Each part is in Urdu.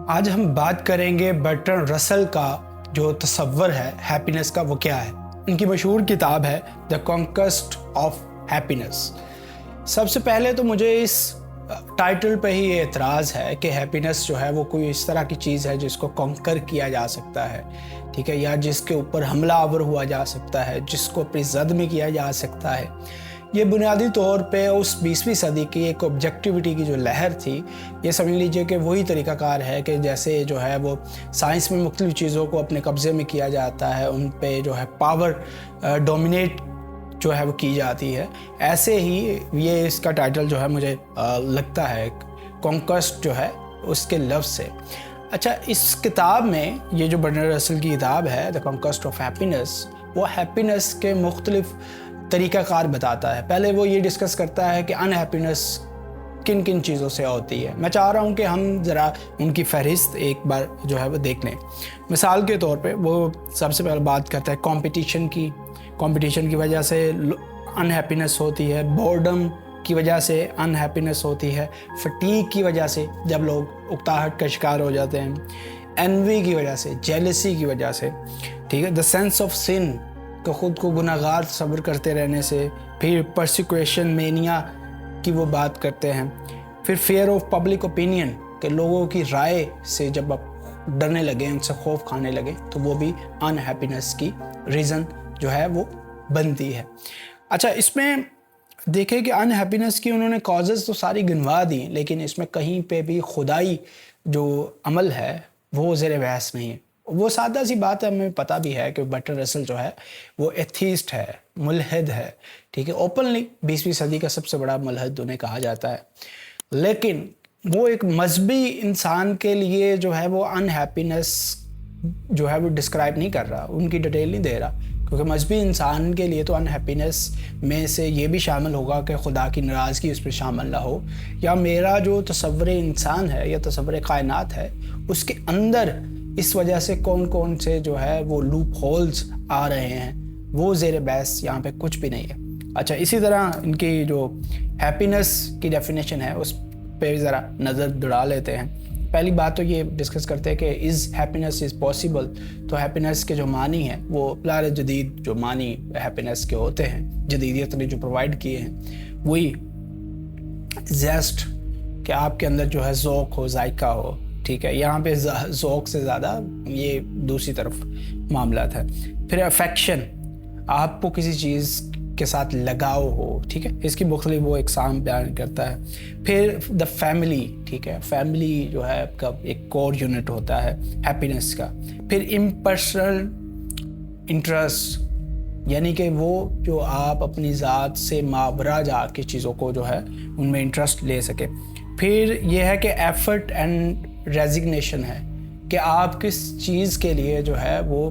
آج ہم بات کریں گے برٹرنڈ رسل کا جو تصور ہے ہیپینس کا وہ کیا ہے۔ ان کی مشہور کتاب ہے دا کانکویسٹ آف ہیپینس۔ سب سے پہلے تو مجھے اس ٹائٹل پہ ہی یہ اعتراض ہے کہ ہیپینس جو ہے وہ کوئی اس طرح کی چیز ہے جس کو کانکر کیا جا سکتا ہے، ٹھیک ہے، یا جس کے اوپر حملہ آور ہوا جا سکتا ہے، جس کو اپنی زد میں کیا جا سکتا ہے۔ یہ بنیادی طور پہ اس 20ویں صدی کی ایک آبجیکٹیوٹی کی جو لہر تھی، یہ سمجھ لیجئے کہ وہی طریقہ کار ہے کہ جیسے جو ہے وہ سائنس میں مختلف چیزوں کو اپنے قبضے میں کیا جاتا ہے، ان پہ جو ہے پاور ڈومینیٹ جو ہے وہ کی جاتی ہے، ایسے ہی یہ اس کا ٹائٹل جو ہے مجھے لگتا ہے کانکویسٹ جو ہے اس کے لفظ سے۔ اچھا، اس کتاب میں یہ جو برٹرنڈ رسل کی کتاب ہے دا کانکویسٹ آف ہیپینس، وہ ہیپینس کے مختلف طریقہ کار بتاتا ہے۔ پہلے وہ یہ ڈسکس کرتا ہے کہ ان ہیپینس کن کن چیزوں سے ہوتی ہے۔ میں چاہ رہا ہوں کہ ہم ذرا ان کی فہرست ایک بار جو ہے وہ دیکھ لیں۔ مثال کے طور پہ وہ سب سے پہلے بات کرتا ہے کمپٹیشن کی وجہ سے ان ہیپینس ہوتی ہے، بورڈم کی وجہ سے ان ہیپینس ہوتی ہے، فٹیگ کی وجہ سے جب لوگ اکتاہٹ کا شکار ہو جاتے ہیں، انوی کی وجہ سے، جیلسی کی وجہ سے، ٹھیک ہے، دا سینس آف سن کہ خود کو گناہ گار تصور کرتے رہنے سے، پھر پرسیکویشن مینیا کی وہ بات کرتے ہیں، پھر فیئر آف پبلک اوپینین کہ لوگوں کی رائے سے جب آپ ڈرنے لگیں، ان سے خوف کھانے لگیں، تو وہ بھی ان ہیپینس کی ریزن جو ہے وہ بنتی ہے۔ اچھا، اس میں دیکھیں کہ ان ہیپینس کی انہوں نے کازز تو ساری گنوا دی، لیکن اس میں کہیں پہ بھی خدائی جو عمل ہے وہ زیر بحث نہیں ہے۔ وہ سادہ سی بات ہے، ہمیں پتہ بھی ہے کہ برٹرنڈ رسل جو ہے وہ ایتھیسٹ ہے، ملحد ہے، ٹھیک ہے، اوپنلی 20ویں صدی کا سب سے بڑا ملحد انہیں کہا جاتا ہے، لیکن وہ ایک مذہبی انسان کے لیے جو ہے وہ ان ہیپینس جو ہے وہ ڈسکرائب نہیں کر رہا، ان کی ڈیٹیل نہیں دے رہا، کیونکہ مذہبی انسان کے لیے تو ان ہیپینس میں سے یہ بھی شامل ہوگا کہ خدا کی ناراضگی اس پہ شامل نہ ہو، یا میرا جو تصور انسان ہے یا تصور کائنات ہے اس کے اندر اس وجہ سے کون کون سے جو ہے وہ لوپ ہولز آ رہے ہیں، وہ زیر بحث یہاں پہ کچھ بھی نہیں ہے۔ اچھا، اسی طرح ان کی جو ہیپینس کی ڈیفینیشن ہے اس پہ ذرا نظر دوڑا لیتے ہیں۔ پہلی بات تو یہ ڈسکس کرتے ہیں کہ از ہیپینس از پاسبل، تو ہیپینس کے جو معنی ہیں وہ بلار جدید جو معنی ہیپینس کے ہوتے ہیں، جدیدیت نے جو پرووائڈ کیے ہیں، وہی زیسٹ کہ آپ کے اندر جو ہے ذوق ہو، ذائقہ ہو، ٹھیک ہے، یہاں پہ ذوق سے زیادہ یہ دوسری طرف معاملات ہے۔ پھر افیکشن، آپ کو کسی چیز کے ساتھ لگاؤ ہو، ٹھیک ہے، اس کی مختلف وہ اقسام بیان کرتا ہے۔ پھر دا فیملی، ٹھیک ہے، فیملی جو ہے آپ کا ایک کور یونٹ ہوتا ہے ہیپینس کا۔ پھر امپرسنل انٹرسٹ، یعنی کہ وہ جو آپ اپنی ذات سے ماورا جا کے چیزوں کو جو ہے ان میں انٹرسٹ لے سکے۔ پھر یہ ہے کہ ایفرٹ اینڈ ریزگنیشن ہے کہ آپ کس چیز کے لیے جو ہے وہ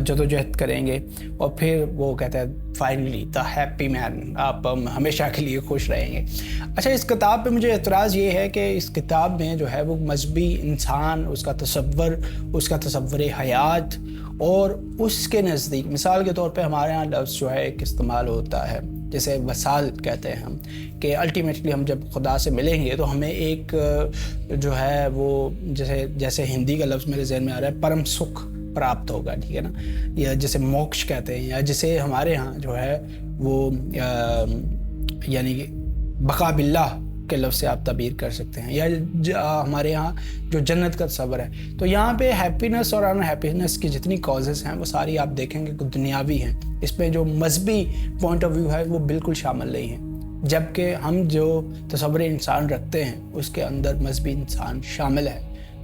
جدوجہد کریں گے، اور پھر وہ کہتے ہیں فائنلی دا ہیپی مین، آپ ہمیشہ کے لیے خوش رہیں گے۔ اچھا، اس کتاب پہ مجھے اعتراض یہ ہے کہ اس کتاب میں جو ہے وہ مذہبی انسان، اس کا تصور حیات، اور اس کے نزدیک مثال کے طور پہ ہمارے ہاں لفظ جو ہے ایک استعمال ہوتا ہے جیسے وصال کہتے ہیں ہم، کہ الٹیمیٹلی ہم جب خدا سے ملیں گے تو ہمیں ایک جو ہے وہ جیسے ہندی کا لفظ میرے ذہن میں آ رہا ہے پرم سکھ پراپت ہوگا، ٹھیک ہے نا، یا جسے موکش کہتے ہیں، یا جسے ہمارے ہاں جو ہے وہ یعنی بقا باللہ کے لفظ سے آپ تعبیر کر سکتے ہیں، یا ہمارے یہاں جو جنت کا تصور ہے۔ تو یہاں پہ ہیپینس اور ان ہیپینس کی جتنی کازز ہیں وہ ساری آپ دیکھیں گے کہ دنیاوی ہیں، اس پہ جو مذہبی پوائنٹ آف ویو ہے وہ بالکل شامل نہیں ہے، جبکہ ہم جو تصور انسان رکھتے ہیں اس کے اندر مذہبی انسان شامل ہے۔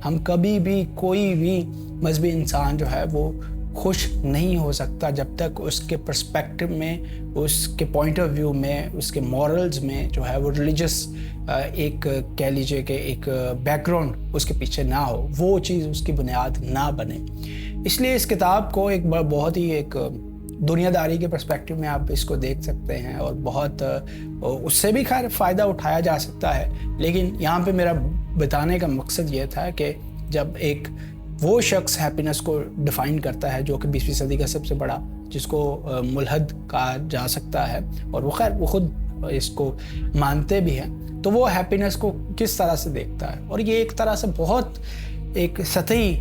ہم کبھی بھی کوئی بھی مذہبی انسان جو ہے وہ خوش نہیں ہو سکتا جب تک اس کے پرسپیکٹو میں، اس کے پوائنٹ آف ویو میں، اس کے مورلز میں جو ہے وہ ریلیجس ایک کہہ لیجئے کہ ایک بیک گراؤنڈ اس کے پیچھے نہ ہو، وہ چیز اس کی بنیاد نہ بنے۔ اس لیے اس کتاب کو ایک بہت ہی ایک دنیا داری کے پرسپیکٹو میں آپ اس کو دیکھ سکتے ہیں، اور بہت اس سے بھی خیر فائدہ اٹھایا جا سکتا ہے، لیکن یہاں پہ میرا بتانے کا مقصد یہ تھا کہ جب ایک وہ شخص ہیپینس کو ڈیفائن کرتا ہے جو کہ 20ویں صدی کا سب سے بڑا، جس کو ملحد کہا جا سکتا ہے، اور وہ خیر وہ خود اس کو مانتے بھی ہیں، تو وہ ہیپینس کو کس طرح سے دیکھتا ہے، اور یہ ایک طرح سے بہت ایک سطحی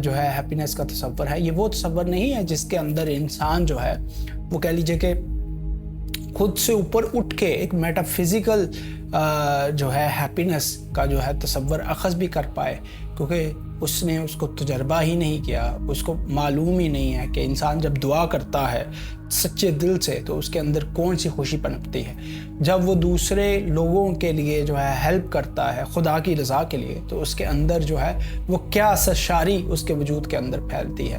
جو ہے ہیپینس کا تصور ہے، یہ وہ تصور نہیں ہے جس کے اندر انسان جو ہے وہ کہہ لیجیے کہ خود سے اوپر اٹھ کے ایک میٹا فزیکل جو ہے ہیپینس کا جو ہے تصور اخذ بھی کر پائے، کیونکہ اس نے اس کو تجربہ ہی نہیں کیا، اس کو معلوم ہی نہیں ہے کہ انسان جب دعا کرتا ہے سچے دل سے تو اس کے اندر کون سی خوشی پنپتی ہے، جب وہ دوسرے لوگوں کے لیے جو ہے ہیلپ کرتا ہے خدا کی رضا کے لیے تو اس کے اندر جو ہے وہ کیا سرشاری اس کے وجود کے اندر پھیلتی ہے،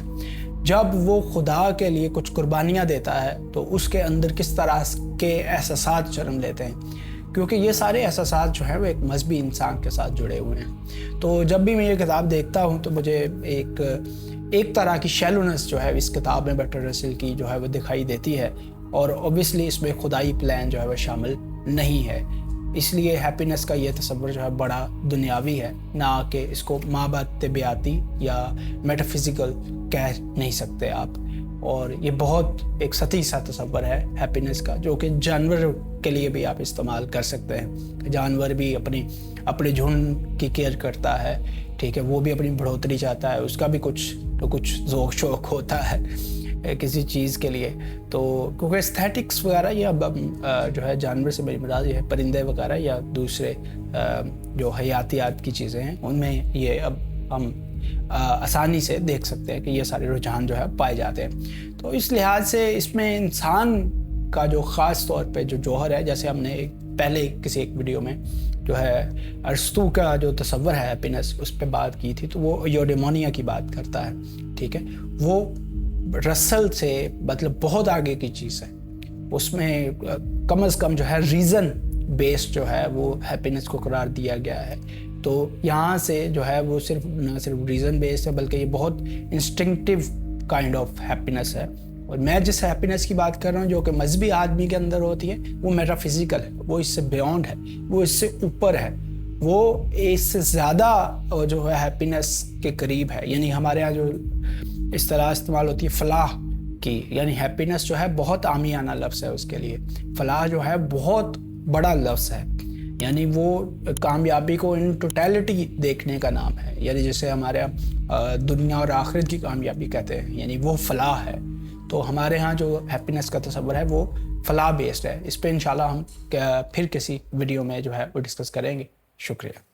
جب وہ خدا کے لیے کچھ قربانیاں دیتا ہے تو اس کے اندر کس طرح کے احساسات جنم لیتے ہیں، کیونکہ یہ سارے احساسات جو ہیں وہ ایک مذہبی انسان کے ساتھ جڑے ہوئے ہیں۔ تو جب بھی میں یہ کتاب دیکھتا ہوں تو مجھے ایک طرح کی شیلونس جو ہے اس کتاب میں برٹرانڈ رسل کی جو ہے وہ دکھائی دیتی ہے، اور اوبیسلی اس میں خدائی پلان جو ہے وہ شامل نہیں ہے، اس لیے ہیپینس کا یہ تصور جو ہے بڑا دنیاوی ہے، نہ کہ اس کو مابعد طبیعتی یا میٹا فزیکل کہہ نہیں سکتے آپ، اور یہ بہت ایک سطحی سا تصور ہے ہیپینس کا، جو کہ جانور کے لیے بھی آپ استعمال کر سکتے ہیں۔ جانور بھی اپنے جھنڈ کی کیئر کرتا ہے، ٹھیک ہے، وہ بھی اپنی بڑھوتری چاہتا ہے، اس کا بھی کچھ ذوق شوق ہوتا ہے کسی چیز کے لیے، تو کیونکہ استھیٹکس وغیرہ یا جو ہے جانور سے میری مراد یہ ہے پرندے وغیرہ یا دوسرے جو حیاتیات کی چیزیں ہیں ان میں یہ اب ہم آسانی سے دیکھ سکتے ہیں کہ یہ سارے رجحان جو ہے پائے جاتے ہیں۔ تو اس لحاظ سے اس میں انسان کا جو خاص طور پہ جو جوہر ہے، جیسے ہم نے پہلے کسی ایک ویڈیو میں جو ہے ارسطو کا جو تصور ہے ہیپینس اس پہ بات کی تھی، تو وہ ایوڈیمونیا کی بات کرتا ہے، ٹھیک ہے، وہ رسل سے مطلب بہت آگے کی چیز ہے، اس میں کم از کم جو ہے ریزن بیسڈ جو ہے وہ ہیپینس کو قرار دیا گیا ہے، تو یہاں سے جو ہے وہ نہ صرف ریزن بیسڈ ہے بلکہ یہ بہت انسٹنکٹیو کائنڈ آف ہیپینس ہے، اور میں جس ہیپینس کی بات کر رہا ہوں جو کہ مذہبی آدمی کے اندر ہوتی ہے وہ میٹا فزیکل ہے، وہ اس سے بیونڈ ہے، وہ اس سے اوپر ہے، وہ اس سے زیادہ جو ہے ہیپینس کے قریب ہے، یعنی ہمارے ہاں جو اصطلاح استعمال ہوتی ہے فلاح کی، یعنی ہیپینس جو ہے بہت عامیانہ لفظ ہے اس کے لیے، فلاح جو ہے بہت بڑا لفظ ہے، یعنی وہ کامیابی کو ان ٹوٹیلٹی دیکھنے کا نام ہے، یعنی جسے ہمارے دنیا اور آخرت کی کامیابی کہتے ہیں، یعنی وہ فلاح ہے۔ تو ہمارے ہاں جو ہیپینس کا تصور ہے وہ فلاح بیسڈ ہے، اس پہ انشاءاللہ ہم پھر کسی ویڈیو میں جو ہے وہ ڈسکس کریں گے۔ شکریہ۔